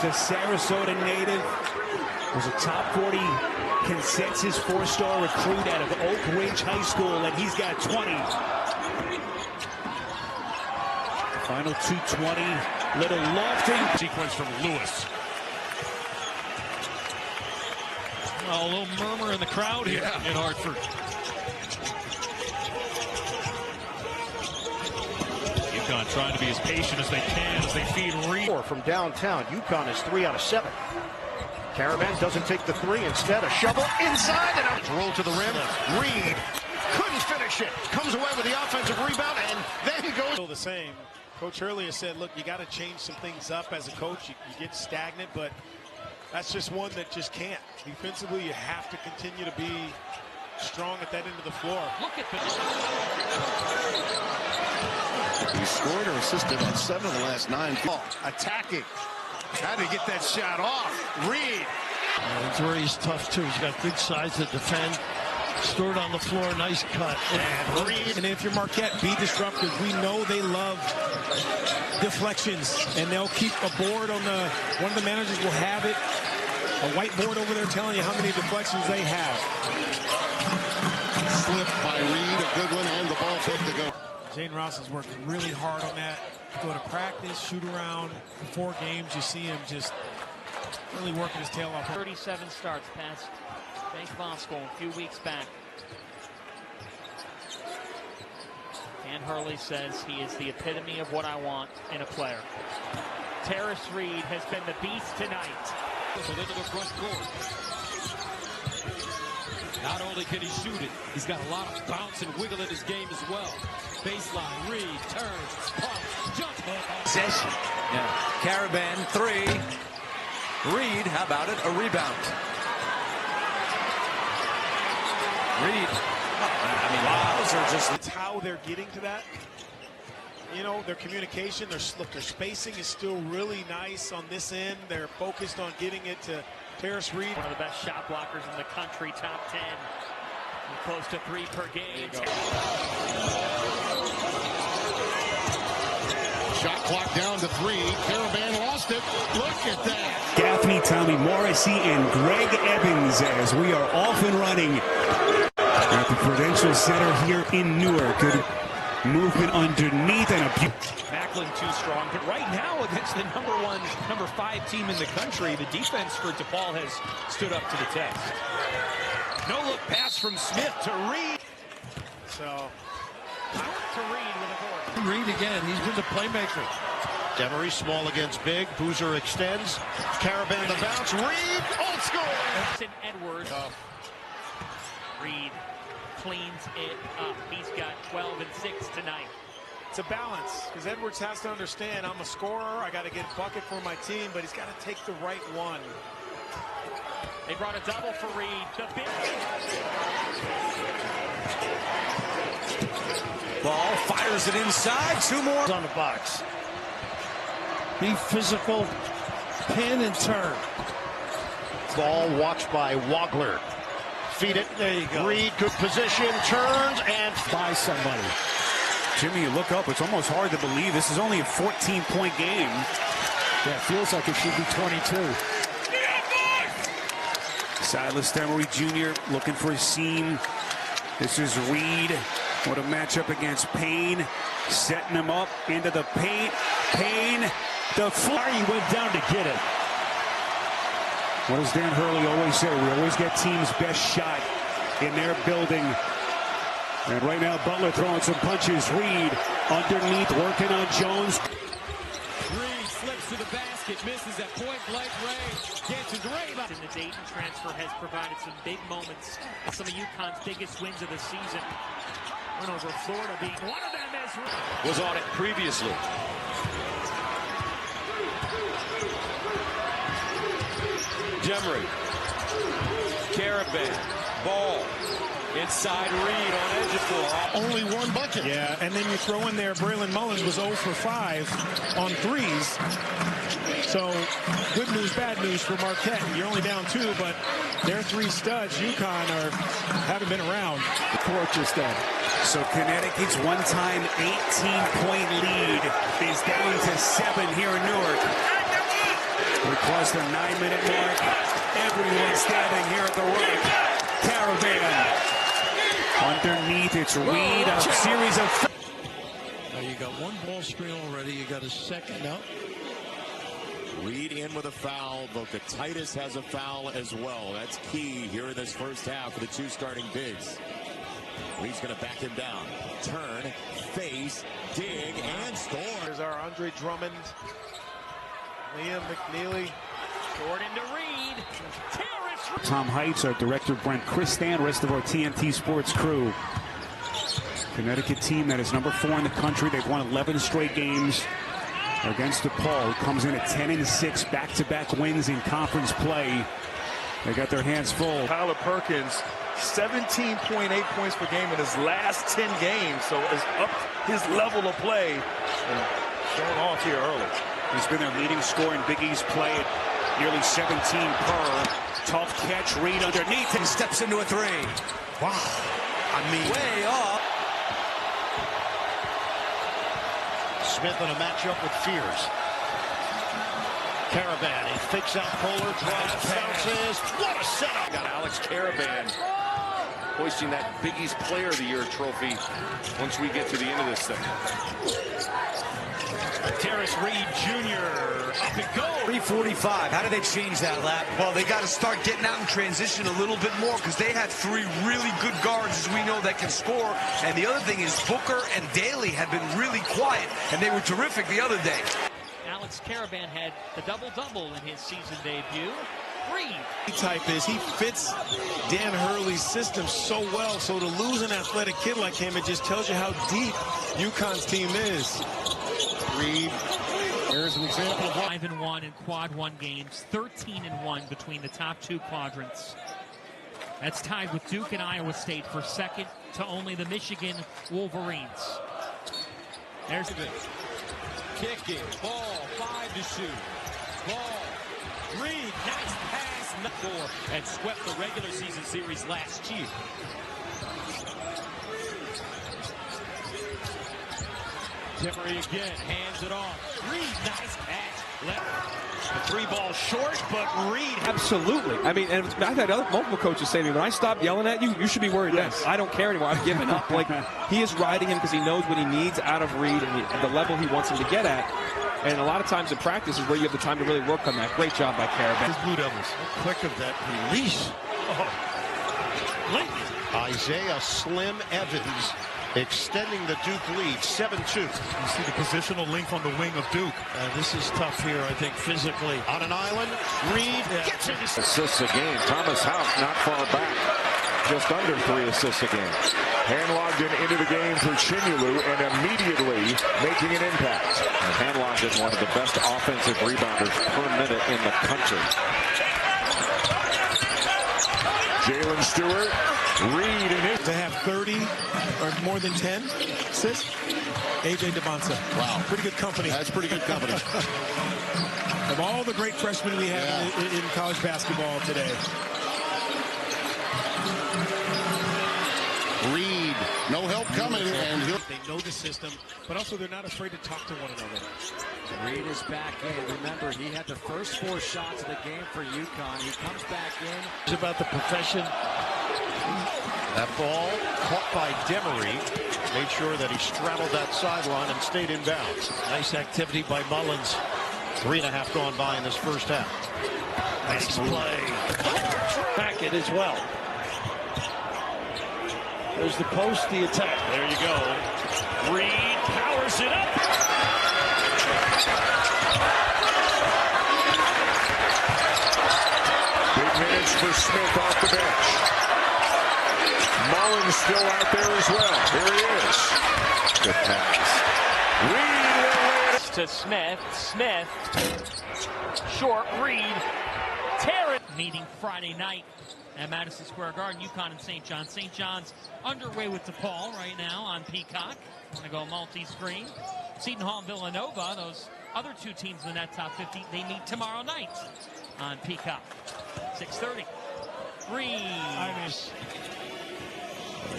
The Sarasota native was a top 40 consensus four-star recruit out of Oak Ridge High School, and he's got 20. Final 220, little lofting. Sequence from Lewis. Well, a little murmur in the crowd here in Hartford. UConn trying to be as patient as they can as they feed Reed. From downtown, UConn is 3 out of 7. Caravan doesn't take the three, instead a shovel inside and a roll to the rim. Reed couldn't finish it. Comes away with the offensive rebound and then goes. Still the same. Coach Hurley has said, look, you got to change some things up as a coach. You get stagnant, but that's just one that just can't. Defensively, you have to continue to be strong at that end of the floor. Look at this. He scored or assisted on 7 of the last 9. Attacking. Had to get that shot off. Reed. Tarris tough too. He's got good size to defend. Stored on the floor, nice cut. And Reed. And if you're Marquette, be disruptive. We know they love deflections, and they'll keep a board on the. One of the managers will have it, a whiteboard over there telling you how many deflections they have. Slip by Reed, a good one, and the ball fake to go. Jaden Ross is working really hard on that. Go to practice, shoot around. 4 games, you see him just really working his tail off. 37 starts past Jake Voskuhl a few weeks back. And Hurley says he is the epitome of what I want in a player. Tarris Reed has been the beast tonight. So into the front court. Not only can he shoot it, he's got a lot of bounce and wiggle in his game as well. Baseline, Reed, turns, pumps, jump. Possession. Yeah. Caravan, 3. Reed, how about it? A rebound. Reed. I mean, those are just. It's how they're getting to that. You know, their communication, their spacing is still really nice on this end. They're focused on getting it to Tarris Reed. One of the best shot blockers in the country, top 10. And close to 3 per game. Shot clock down to 3. Caravan lost it. Look at that. Gaffney, Tommy Morrissey, and Greg Evans as we are off and running at the Prudential Center here in Newark. Good movement underneath and a Macklin too strong, but right now against the number 5 team in the country, the defense for DePaul has stood up to the test. No look pass from Smith to Reed. So To Reed with a board. Reed again. He's been the playmaker. Demery small against big. Boozer extends. Caravan the bounce. Reed. Old score. Edwards. Reed cleans it up. He's got 12 and 6 tonight. it's a balance, because Edwards has to understand I'm a scorer. I got to get a bucket for my team, but he's got to take the right one. They brought a double for Reed. The big ball fires it inside. 2 more on the box. Be physical, pin and turn. Ball watched by Wagler. Feed it. There you go. Reed, good position, turns and By somebody. Jimmy, you look up, it's almost hard to believe this is only a 14-point game. Yeah, it feels like it should be 22. Silas Demery Jr. looking for a seam. This is Reed. What a matchup against Payne. Setting him up into the paint. Payne, the fly. He went down to get it. What does Dan Hurley always say? We always get team's best shot in their building. And right now, Butler throwing some punches. Reed underneath, working on Jones. Reed slips to the basket, misses at point-blank range. Gets his rebound. And the Dayton transfer has provided some big moments. Some of UConn's biggest wins of the season. Win over Florida being one of them as Was on it previously. Demery. Caravan. Ball. Inside Reed on edge of floor. only 1 bucket. Yeah, and then you throw in there, Braylon Mullins was 0 for 5 on threes. So, good news, bad news for Marquette. You're only down 2, but their 3 studs, UConn, haven't been around. Court just done. So Connecticut's one-time 18-point lead is down to 7 here in Newark. We crossed the 9-minute mark. Everyone standing here at the right. Caravan. Underneath, it's Reed. A series of... Now you got one ball screen already. You got a second up. Reed in with a foul, but the Tarris has a foul as well. That's key here in this first half for the two starting bigs. Reed's going to back him down. Turn, face, dig, and score. There's our Andre Drummond. Liam McNeely. Short into Reed. Tarris. Tom Heights, our director, Brent Christan, rest of our TNT Sports crew. Connecticut team that is number 4 in the country. They've won 11 straight games against DePaul, who comes in at 10-6, back-to-back wins in conference play. They got their hands full. Tyler Perkins, 17.8 points per game in his last 10 games, so it's up his level of play and showing off here early. He's been their leading scorer in Big East play at nearly 17 per. Tough catch, Reed underneath and steps into a 3. Wow. I mean, Way off. Smith in a matchup with Fears. Caravan, he fakes out Kohler, drives, bounces. What a setup! Got Alex Caravan hoisting that Big East Player of the Year trophy once we get to the end of this thing. Tarris Reed Jr. up and go. 3:45. How do they change that, Lap? Well, they got to start getting out in transition a little bit more because they have 3 really good guards, as we know, that can score. And the other thing is Booker and Daly have been really quiet, and they were terrific the other day. Alex Caravan had the double-double in his season debut. Reed. Type is he fits Dan Hurley's system so well. So to lose an athletic kid like him, it just tells you how deep UConn's team is. Reed. Here's an example of 5-1 in quad 1 games, 13-1 between the top 2 quadrants. That's tied with Duke and Iowa State for second to only the Michigan Wolverines. There's it. Kicking, ball, 5 to shoot. Ball, Reed, nice pass, not 4, and swept the regular season series last year. Timmery again, hands it off. Reed, nice catch. The 3 ball short, but Reed. Absolutely. I mean, and I've had multiple coaches say to me, when I stop yelling at you, you should be worried then. I don't care anymore. I've given up. Like, he is riding him because he knows what he needs out of Reed and the level he wants him to get at. And a lot of times in practice is where you have the time to really work on that. Great job by Caravan. His Blue Devils. Quick of that release. Isaiah Slim Evans extending the Duke lead, 7-2. You see the positional length on the wing of Duke. This is tough here, I think, physically. On an island, Reed gets it. Assists a game. Thomas House not far back. Just under 3 assists a game. Hanlogden into the game for Chinyalu and immediately making an impact. And Hanlogden, one of the best offensive rebounders per minute in the country. Jalen Stewart, Reed, and it. To have 30 or more than 10 assists, A.J. Devonta. Wow. Pretty good company. That's pretty good company. Of all the great freshmen we have in college basketball today. Reed, no help coming, and they know the system, but also they're not afraid to talk to one another. Reed is back in. Remember, he had the first 4 shots of the game for UConn. He comes back in. It's about the profession. that ball caught by Demery, made sure that he straddled that sideline and stayed in bounds. Nice activity by Mullins. 3.5 gone by in this first half. Nice play. Packet as well. There's the post, the attack. There you go. Reed powers it up. Big minutes for Smith off the bench. Mullins still out there as well. Here he is. Good pass. Reed will win. To Smith. Smith. Short. Reed. Tarris. Meeting Friday night at Madison Square Garden. UConn and St. John's. St. John's underway with DePaul right now on Peacock. Going to go multi-screen. Seton Hall and Villanova, those other two teams in that top 50, they meet tomorrow night on Peacock. 6:30. Reed.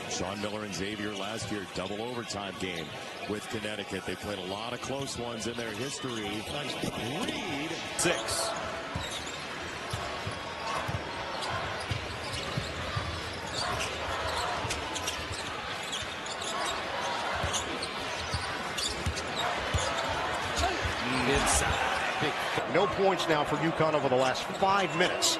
Sean Miller and Xavier last year, double overtime game with Connecticut. They played a lot of close ones in their history. Reed. 6. No points now for UConn over the last 5 minutes.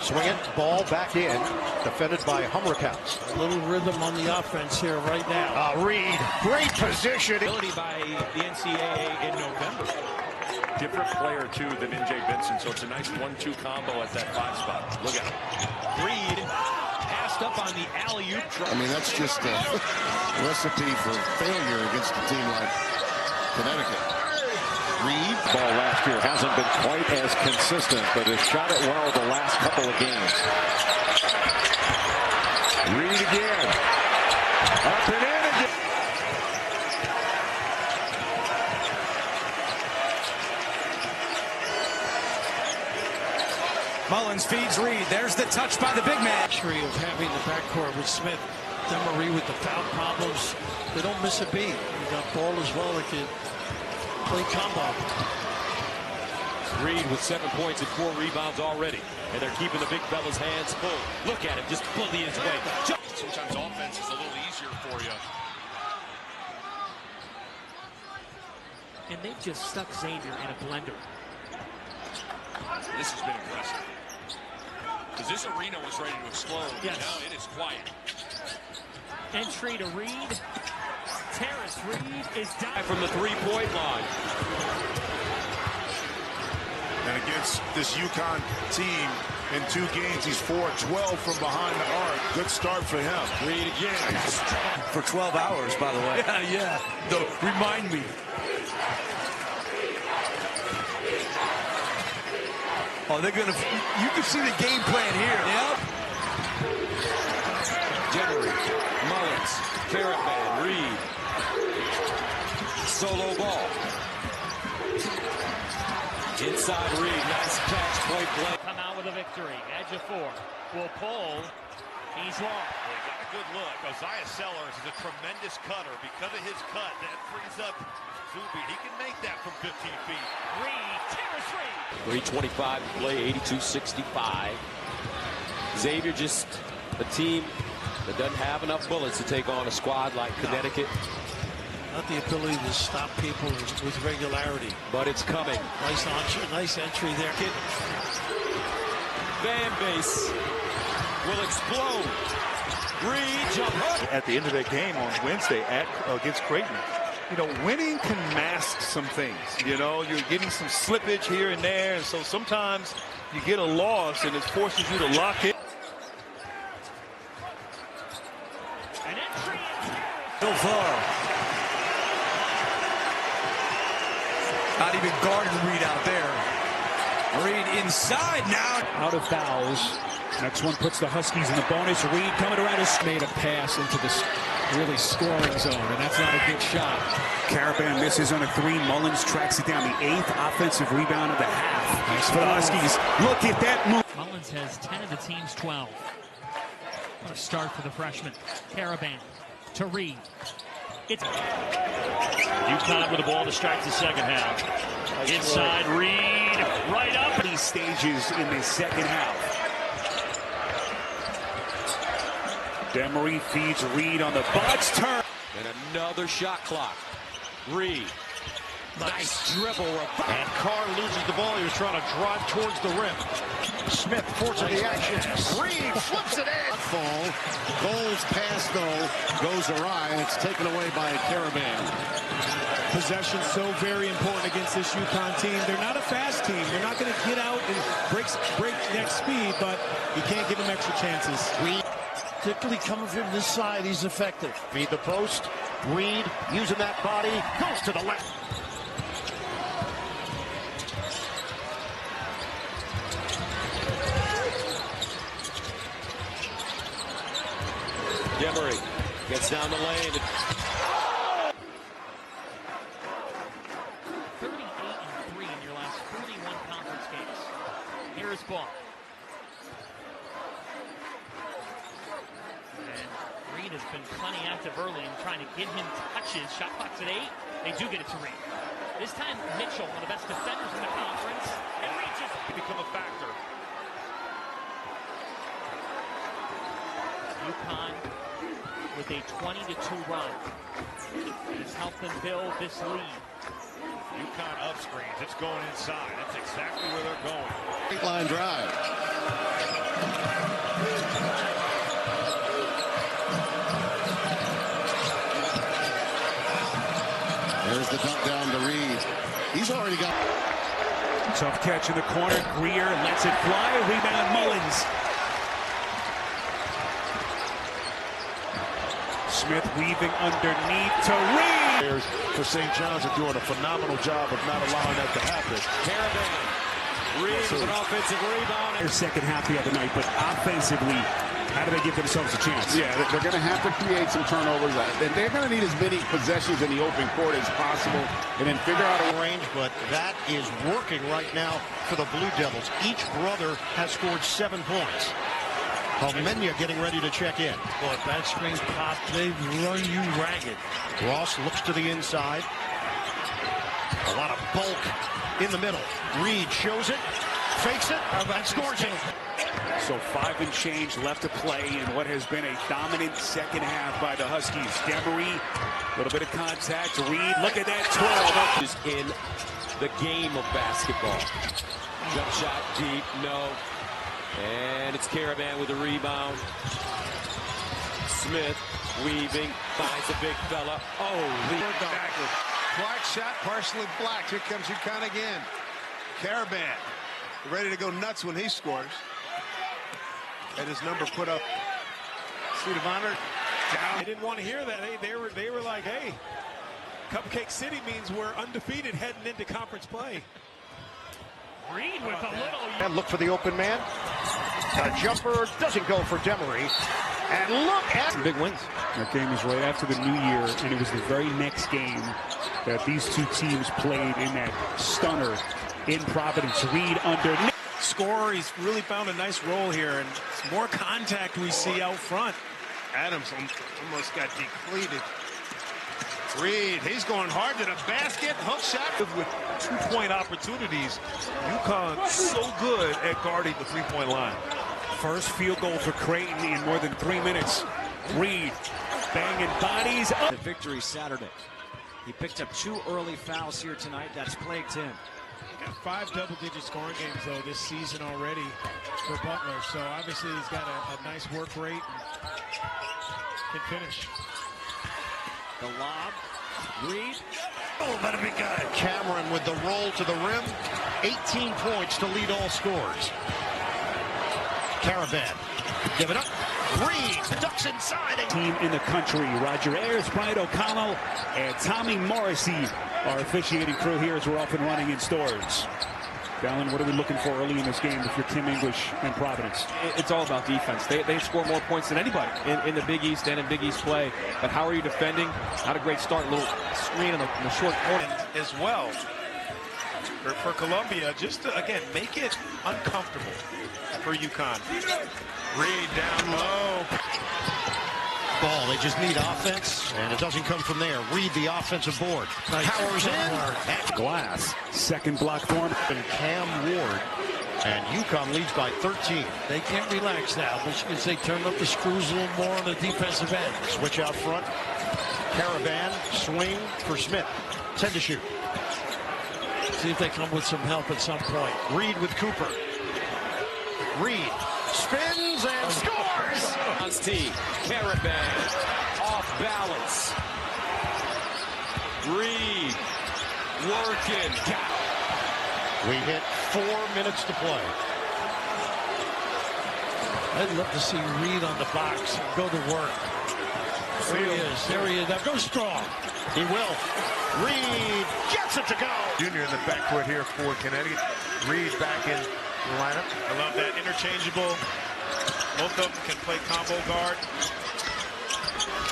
Swing it, ball back in, defended by Hummerkaus. A little rhythm on the offense here right now. Reed, great position. Ability by the NCAA in November. Different player, too, than N.J. Benson, so it's a nice 1-2 combo at that 5 spot. Look at it. Reed passed up on the alley-oop. I mean, that's just a recipe for failure against a team like Connecticut. Reed, ball last year hasn't been quite as consistent, but has shot it well the last couple of games. Reed again. Up and in again. Mullins feeds Reed. There's the touch by the big man. Luxury of having the backcourt with Smith, Demery with the foul problems. They don't miss a beat. You got Ball as well that can play combo. Reed with 7 points and 4 rebounds already. And they're keeping the big fella's hands full. Look at him just bully his way. Sometimes offense is a little easier for you. And they've just stuck Xavier in a blender. This has been impressive. Because this arena was ready to explode. Yes. Now it is quiet. Entry to Reed. Tarris. Reed is down From the three-point line. And against this UConn team, in 2 games, he's 4-12 from behind the arc. Good start for him. Reed again. For 12 hours, by the way. Yeah. Remind me. Oh, they're going to... You can see the game plan here. Yep. Demery, Mullins, Caravan, Reed. Solo ball. Inside Reed, nice catch, point blank. come out with a victory. Edge of 4 will pull. He's long. Well, he got a good look. Isaiah Sellers is a tremendous cutter. Because of his cut, that frees up Zuby. He can make that from 15 feet. Reed, Tarris Reed. 3:25 to play, 82-65. Xavier just a team that doesn't have enough bullets to take on a squad like Connecticut. Not the ability to stop people with regularity. But it's coming. Nice entry there. Fan base will explode. Reed jump hook. At the end of that game on Wednesday against Creighton, you know, winning can mask some things. You know, you're getting some slippage here and there, and so sometimes you get a loss and it forces you to lock in. An entry. So far. Not even guarding Reed out there. Reed inside now. Out of fouls. Next one puts the Huskies in the bonus. Reed coming around his made a pass into this really scoring zone, and that's not a good shot. Caravan misses on a 3. Mullins tracks it down. The 8th offensive rebound of the half. Nice for the Huskies. Look at that move. Mullins has 10 of the team's 12. What a start for the freshman. Caravan to Reed. It's UConn with the ball to start the second half. Inside Reed, right up. These stages in the second half. Demery feeds Reed on the box turn. And another shot clock. Reed. Nice dribble. And Carr loses the ball. He was trying to drive towards the rim. Smith forcing the action. Reed flips it in. Fall. Goal's pass, though, goes awry, and it's taken away by a Caravan. Possession so very important against this UConn team. They're not a fast team. They're not going to get out and break next speed, but you can't give them extra chances. Reed, Particularly coming from this side, he's effective. feed the post. Reed using that body. Goes to the left. Demery gets down the lane. 38-3 in your last 41 conference games. Here's ball. And Reed has been plenty active early and trying to get him touches. Shot clock's at 8. They do get it to Reed. This time Mitchell, one of the best defenders in the conference, and reaches. Become a factor. UConn with a 20-2 run. It has helped them build this lead. UConn up screens. It's going inside. That's exactly where they're going. Straight line drive. There's the dump down to Reed. He's already got. Tough catch in the corner. Greer lets it fly. Rebound Mullins. Smith weaving underneath to Reed. For St. John's are doing a phenomenal job of not allowing that to happen. Caravan. Reed with an offensive rebound. Their second half the other night, but offensively, how do they give themselves a chance? Yeah, they're going to have to create some turnovers. They're going to need as many possessions in the open court as possible and then figure out a range, but that is working right now for the Blue Devils. Each brother has scored 7 points. Palmenia getting ready to check in. Boy, back screen pop, they run you ragged. Ross looks to the inside. A lot of bulk in the middle. Reed shows it, fakes it, and scores it. So 5 and change left to play in what has been a dominant second half by the Huskies. Demery, a little bit of contact. Reed, look at that 12. Is in the game of basketball. Jump shot deep, no. And it's Caravan with a rebound. Smith weaving, finds a big fella. Oh, Clark shot partially blocked. Here comes UConn again. Caravan ready to go nuts when he scores. And his number put up. Seat of honor down. They didn't want to hear that. They were like, hey, Cupcake City means we're undefeated heading into conference play. Reed with a little. And look for the open man. A jumper doesn't go for Demery. And look at some big wins. That game was right after the new year, and it was the very next game that these two teams played in that stunner in Providence. Reed underneath. Scorer, he's really found a nice role here, and it's more contact we see out front. Adams almost got depleted. Reed, he's going hard to the basket. Hook shot. With 2-point opportunities, UConn so good at guarding the 3-point line. First field goal for Creighton in more than 3 minutes. Reed banging bodies up. The victory Saturday. He picked up 2 early fouls here tonight. That's plagued him. Got 5 double-digit scoring games, though, this season already for Butler. So, obviously, he's got a nice work rate and can finish. The lob. Reed. Oh, let it be good. Cameron with the roll to the rim. 18 points to lead all scores. Caravan. Give it up. Reed ducks inside. Team in the country. Roger Ayers, Brian O'Connell, and Tommy Morrissey our officiating crew here as we're off and running in stores. Dallin, what are we looking for early in this game if you're Tim English and Providence? It's all about defense. They score more points than anybody in the Big East and in Big East play. But how are you defending? Not a great start. A little screen in the short corner. As well for Columbia, just to, again, make it uncomfortable for UConn. Reed down low. Ball, they just need offense, and it doesn't come from there. Reed the offensive board. Powers in. Glass, second block for him. And Cam Ward, and UConn leads by 13. They can't relax now, which means they turn up the screws a little more on the defensive end. Switch out front. Caravan, swing for Smith. 10 to shoot. See if they come with some help at some point. Reed with Cooper. Reed spins and scores! T. Caravan off balance. Reed working. We hit 4 minutes to play. I'd love to see Reed on the box and go to work. There he is. There he is. Now go strong. He will. Reed gets it to go. Junior in the backcourt here for Connecticut. Reed back in the lineup. I love that interchangeable. Both of them can play combo guard.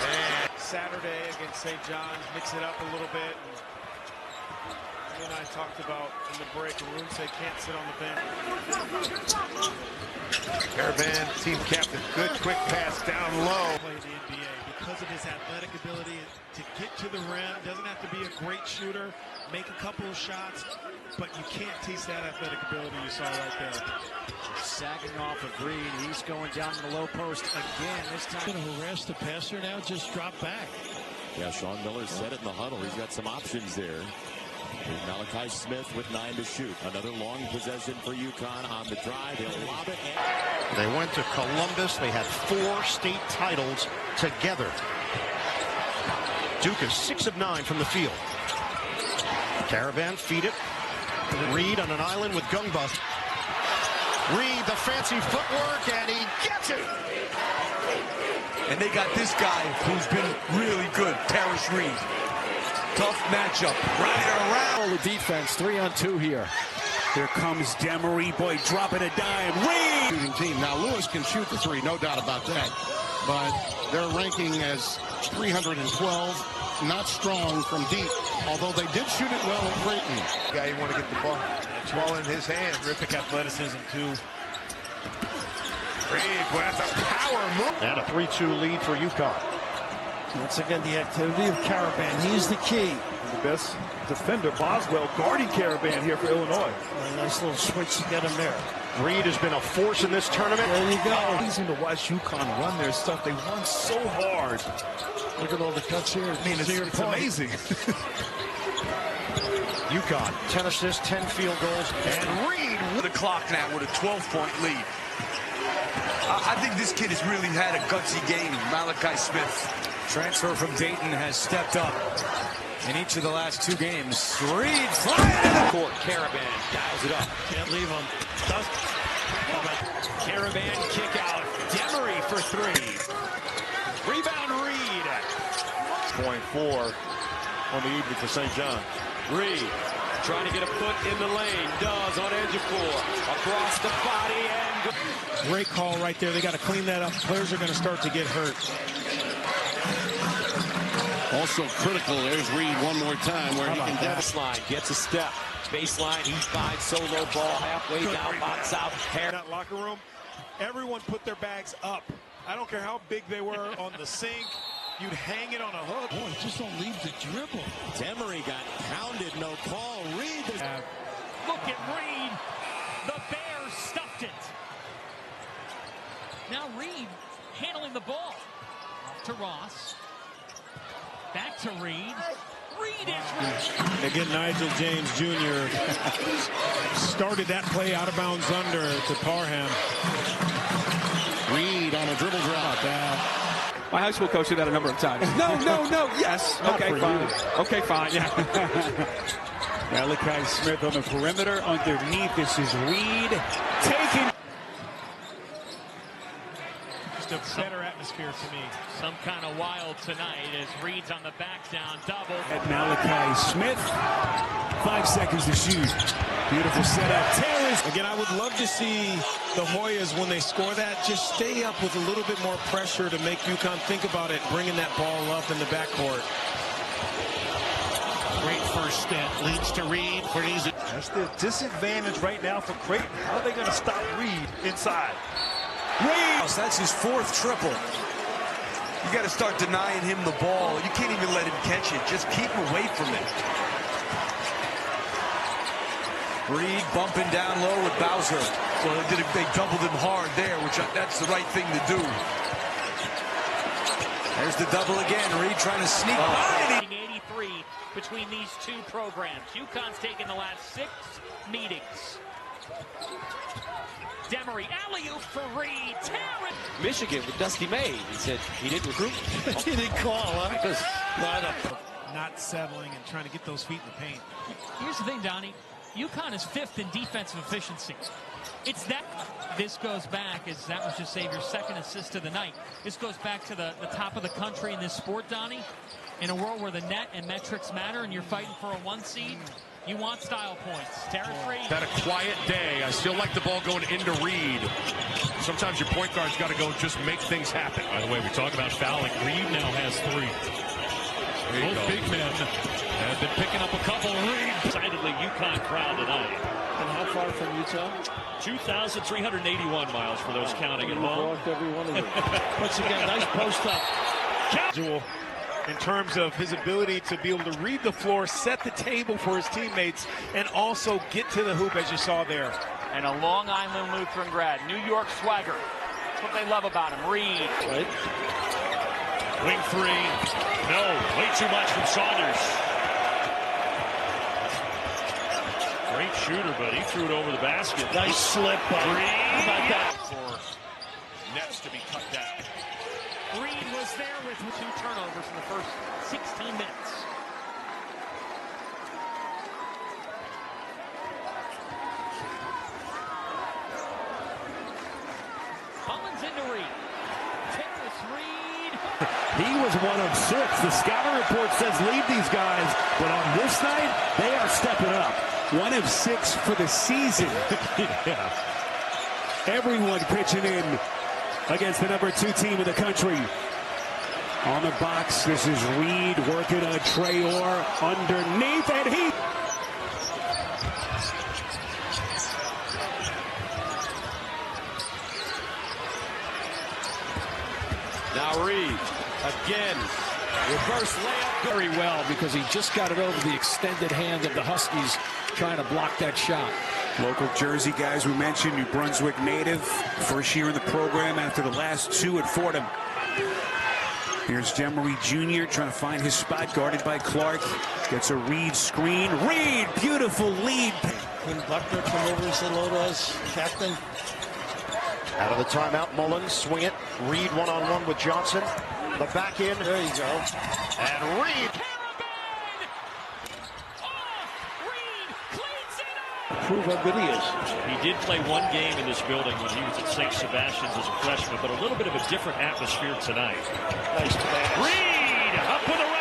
And Saturday against St. John's, mix it up a little bit. And you and I talked about in the break, Arun said can't sit on the bench. Caravan, team captain, good quick pass down low. Play the NBA because of his athletic ability to get to the rim. Doesn't have to be a great shooter, make a couple of shots, but you can't teach that athletic ability you saw right there. Sagging off of Reed. He's going down in the low post again. This time. Going to harass the passer now. Just drop back. Yeah, Sean Miller said it in the huddle. He's got some options there. Here's Malachi Smith with 9 to shoot. Another long possession for UConn on the drive. They'll lob it. They went to Columbus. They had 4 state titles together. Duke is 6 of 9 from the field. Caravan feed it. Reed on an island with Gungbust. Reed, the fancy footwork, and he gets it. And they got this guy who's been really good, Tarris Reed. Tough matchup. Right around the defense. 3-on-2 here. Here comes Demery. Boy, dropping a dime. Reed! Shooting team. Now, Lewis can shoot the 3, no doubt about that. But they're ranking as 312. Not strong from deep, although they did shoot it well at Creighton. Guy you want to get the ball in his hand. Terrific athleticism, too. Reed with a power move. And a 3-2 lead for UConn. Once again, the activity of Caravan. He's the key. The best defender, Boswell, guarding Caravan here for Illinois. A nice little switch to get him there. Reed has been a force in this tournament. There you go. Amazing to watch UConn run their stuff. They run so hard. Look at all the cuts here. I mean, it's amazing. UConn, 10 assists, 10 field goals, and Reed with the clock now with a 12-point lead. I think this kid has really had a gutsy game, Malachi Smith. Transfer from Dayton has stepped up in each of the last 2 games. Reed flying to the court. Caravan dials it up. Can't leave him. Caravan kick out. Demery for 3. Rebound Reed. 0.4 on the evening for St. John. Reed trying to get a foot in the lane. Does on edge of floor. Across the body and... Great call right there. They got to clean that up. Players are going to start to get hurt. Also critical, there's Reed one more time where he can baseline, gets a step. Baseline, he finds solo ball halfway down, box out. In that locker room, everyone put their bags up. I don't care how big they were on the sink. You'd hang it on a hook. Boy, just don't leave the dribble. Demery got pounded, no call. Reed. Look at Reed. The Bears stuffed it. Now Reed handling the ball. Off to Ross. Back to Reed. Reed is... Again, Nigel James Jr. started that play out of bounds under to Parham. Reed on a dribble drop. My high school coach did that a number of times. No. Yes. Okay, fine. Okay, fine. Yeah. Malachi Smith on the perimeter. Underneath, this is Reed. Taking... Just a better atmosphere to me. Some kind of wild tonight as Reed's on the back down double. At Malachi Smith. 5 seconds to shoot. Beautiful setup. Tarris. Again, I would love to see the Hoyas, when they score that, just stay up with a little bit more pressure to make UConn think about it, bringing that ball up in the backcourt. great first step. Leads to Reed for an easy. That's the disadvantage right now for Creighton. How are they going to stop Reed inside? Reed! That's his 4th triple. You got to start denying him the ball. You can't even let him catch it. Just keep him away from it. Reed bumping down low with Bowser. So they doubled him hard there, which that's the right thing to do. There's the double again. Reed trying to sneak by. 83 between these two programs. UConn's taken the last 6 meetings. Demery, alley-oop for Reed. Tarris. Michigan with Dusty May. He said he didn't recruit. He didn't call, huh? Not settling and trying to get those feet in the paint. Here's the thing, Donnie. UConn is 5th in defensive efficiency. It's that. This goes back, as that was just Xavier's 2nd assist of the night. This goes back to the top of the country in this sport, Donnie. In a world where the net and metrics matter and you're fighting for a 1 seed, you want style points. Tarris Reed. Had a quiet day. I still like the ball going into Reed. Sometimes your point guard's got to go just make things happen. By the way, we talk about fouling. Reed now has 3. Both big men have been picking up a couple. Reed. Decidedly UConn crowd tonight. And how far from Utah? 2,381 miles for those counting at home. Walked every one of them. Once again, nice post up. In terms of his ability to be able to read the floor, set the table for his teammates, and also get to the hoop, as you saw there. And a Long Island Lutheran grad, New York swagger. That's what they love about him. Reed. Right. Wing 3. No, way too much from Saunders. shooter, but he threw it over the basket. Nice slip by Reed. How about that? For Nets to be cut down. Reed was there with 2 turnovers in the first 16 minutes. Mullins into Reed. Tarris, Reed. He was 1 of 6. The scouting report says leave these guys, but on this night, they are stepping up. 1 of 6 for the season. Yeah. Everyone pitching in against the number 2 team in the country. On the box, this is Reed working a Traore underneath, and he... Now Reed again. Reverse layup. Very well because he just got it over the extended hand of the Huskies trying to block that shot. Local Jersey guys we mentioned, New Brunswick native, first year in the program after the last 2 at Fordham. Here's Demery Jr. trying to find his spot, guarded by Clark. Gets a Reed screen. Reed, beautiful lead. When Buckner come over and say hello to us, captain. Out of the timeout, Mullins swing it. Reed one-on-one with Johnson. The back in. There you go. And Reed. Prove how good he is. He did play 1 game in this building when he was at St. Sebastian's as a freshman, but a little bit of a different atmosphere tonight. Nice pass. Reed up with a